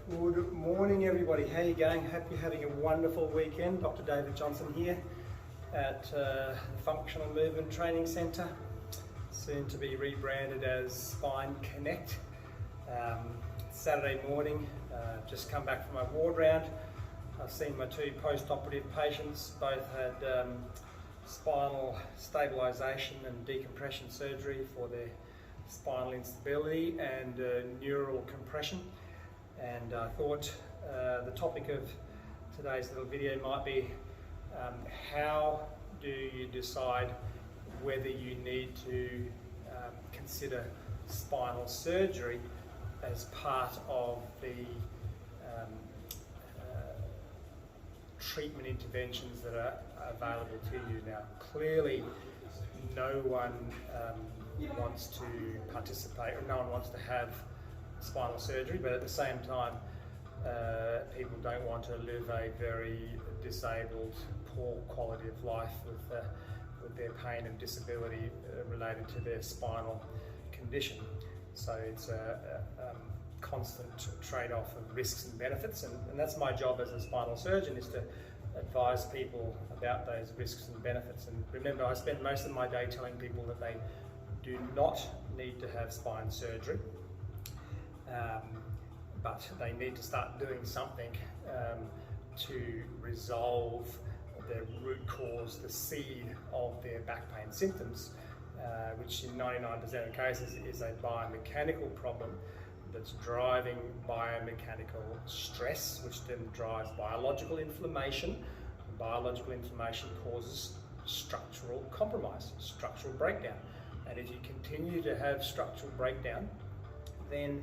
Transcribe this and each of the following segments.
Good morning everybody, how are you going? Hope you're having a wonderful weekend. Dr. David Johnson here at the Functional Movement Training Centre, soon to be rebranded as Spine Connect. Saturday morning, just come back from my ward round. I've seen my two post-operative patients, both had spinal stabilisation and decompression surgery for their spinal instability and neural compression. And I thought the topic of today's little video might be how do you decide whether you need to consider spinal surgery as part of the treatment interventions that are available to you. Now, clearly no one wants to participate, or no one wants to have spinal surgery, but at the same time people don't want to live a very disabled, poor quality of life with their pain and disability related to their spinal condition. So it's a constant trade-off of risks and benefits, and that's my job as a spinal surgeon, is to advise people about those risks and benefits. And remember, I spend most of my day telling people that they do not need to have spine surgery, but they need to start doing something to resolve the root cause, the seed of their back pain symptoms, which in 99% of cases is a biomechanical problem that's driving biomechanical stress, which then drives biological inflammation. Biological inflammation causes structural compromise, structural breakdown. And if you continue to have structural breakdown, then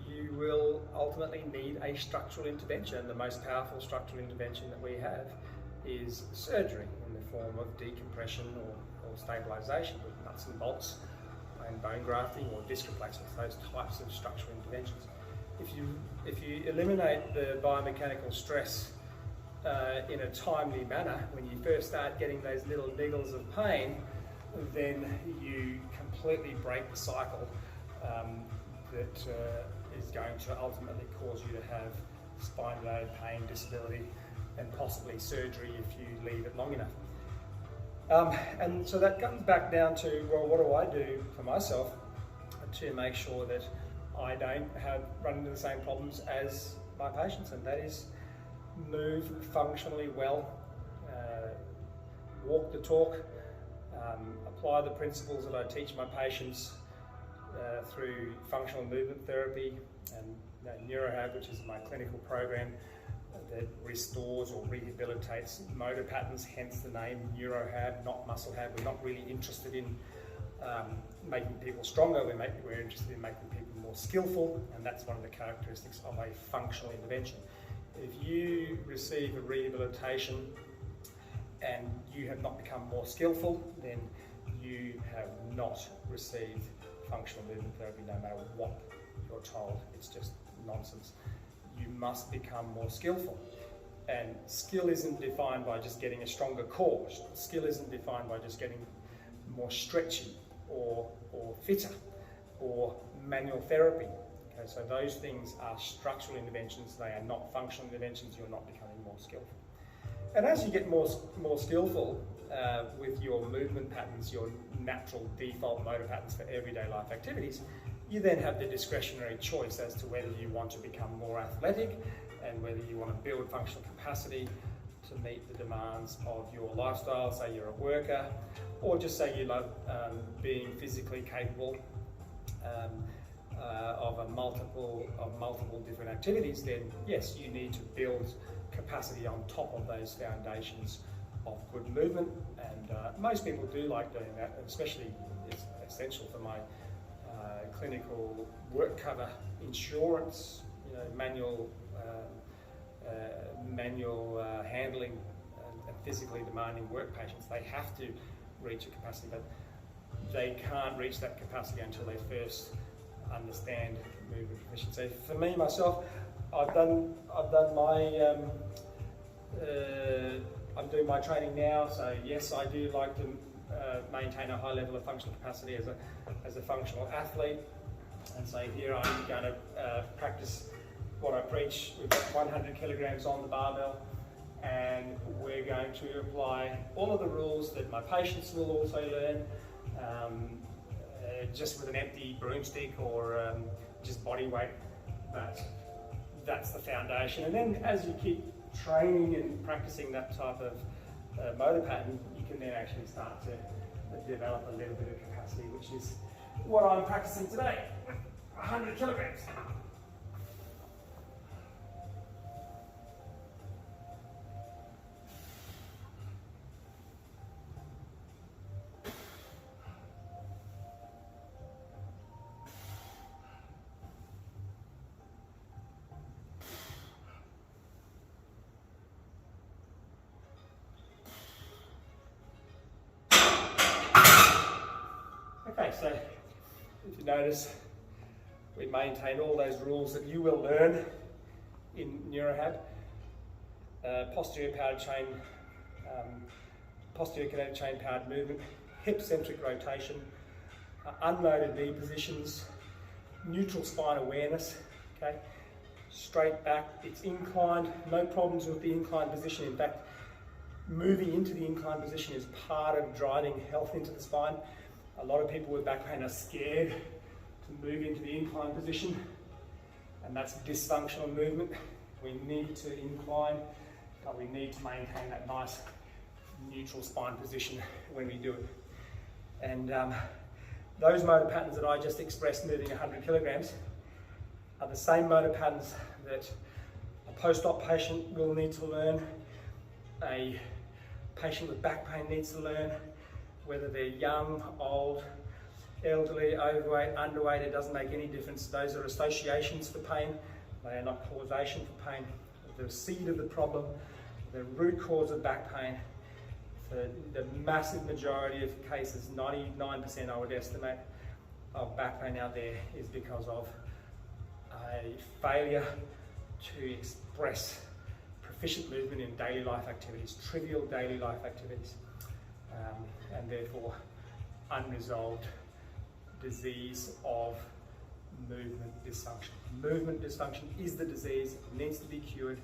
you will ultimately need a structural intervention. The most powerful structural intervention that we have is surgery in the form of decompression or stabilisation with nuts and bolts and bone grafting or disc replacements, those types of structural interventions. If you eliminate the biomechanical stress in a timely manner, when you first start getting those little niggles of pain, then you completely break the cycle that is going to ultimately cause you to have spine-related pain, disability, and possibly surgery if you leave it long enough. And so that comes back down to, well, what do I do for myself to make sure that I don't run into the same problems as my patients? And that is move functionally well, walk the talk, apply the principles that I teach my patients through functional movement therapy and NeuroHab, which is my clinical program that restores or rehabilitates motor patterns, hence the name NeuroHab, not MuscleHab. We're not really interested in making people stronger, we're interested in making people more skillful, and that's one of the characteristics of a functional intervention. If you receive a rehabilitation and you have not become more skillful, then you have not received functional movement therapy, no matter what you're told. It's just nonsense. You must become more skillful. And skill isn't defined by just getting a stronger core. Skill isn't defined by just getting more stretchy or fitter or manual therapy. Okay, so those things are structural interventions. They are not functional interventions. You're not becoming more skillful. And as you get more skillful with your movement patterns, your natural default motor patterns for everyday life activities, you then have the discretionary choice as to whether you want to become more athletic and whether you want to build functional capacity to meet the demands of your lifestyle. Say you're a worker, or just say you love being physically capable of multiple different activities. Then yes, you need to build capacity on top of those foundations of good movement, and most people do like doing that, and especially it's essential for my clinical work cover insurance, manual handling and physically demanding work patients. They have to reach a capacity, but they can't reach that capacity until they first understand movement proficiency. For me, myself, I'm doing my training now, so yes, I do like to maintain a high level of functional capacity as a functional athlete. And so here I'm going to practice what I preach. We've got 100 kilograms on the barbell, and we're going to apply all of the rules that my patients will also learn, just with an empty broomstick or just body weight. That's the foundation. And then as you keep training and practicing that type of motor pattern, you can then actually start to develop a little bit of capacity, which is what I'm practicing today, 100 kilograms. Okay, so if you notice, we maintain all those rules that you will learn in NeuroHab. Posterior powered chain, posterior kinetic chain powered movement, hip centric rotation, unloaded knee positions, neutral spine awareness, okay? Straight back, it's inclined, no problems with the inclined position. In fact, moving into the inclined position is part of driving health into the spine. A lot of people with back pain are scared to move into the inclined position, and that's dysfunctional movement. We need to incline, but we need to maintain that nice neutral spine position when we do it. And those motor patterns that I just expressed, moving 100 kilograms, are the same motor patterns that a post-op patient will need to learn, a patient with back pain needs to learn, whether they're young, old, elderly, overweight, underweight, it doesn't make any difference. Those are associations for pain. They are not causation for pain. The seed of the problem, the root cause of back pain, for the massive majority of cases, 99% I would estimate, of back pain out there is because of a failure to express proficient movement in daily life activities, trivial daily life activities. And therefore unresolved disease of movement dysfunction. Movement dysfunction is the disease, it needs to be cured.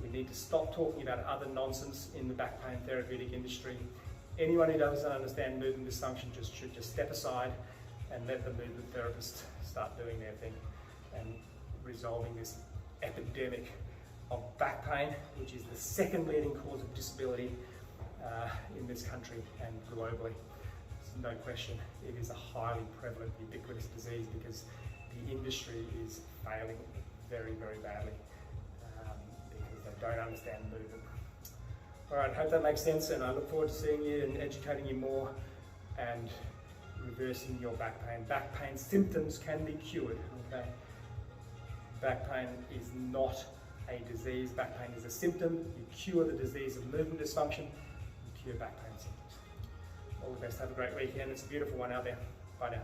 We need to stop talking about other nonsense in the back pain therapeutic industry. Anyone who doesn't understand movement dysfunction should just step aside and let the movement therapist start doing their thing and resolving this epidemic of back pain, which is the second leading cause of disability in this country and globally. There's no question it is a highly prevalent, ubiquitous disease because the industry is failing very, very badly because they don't understand movement. All right, hope that makes sense, and I look forward to seeing you and educating you more and reversing your back pain. Back pain symptoms can be cured, okay? Back pain is not a disease. Back pain is a symptom. You cure the disease of movement dysfunction, you cure back pain symptoms. All the best. Have a great weekend. It's a beautiful one out there. Bye now.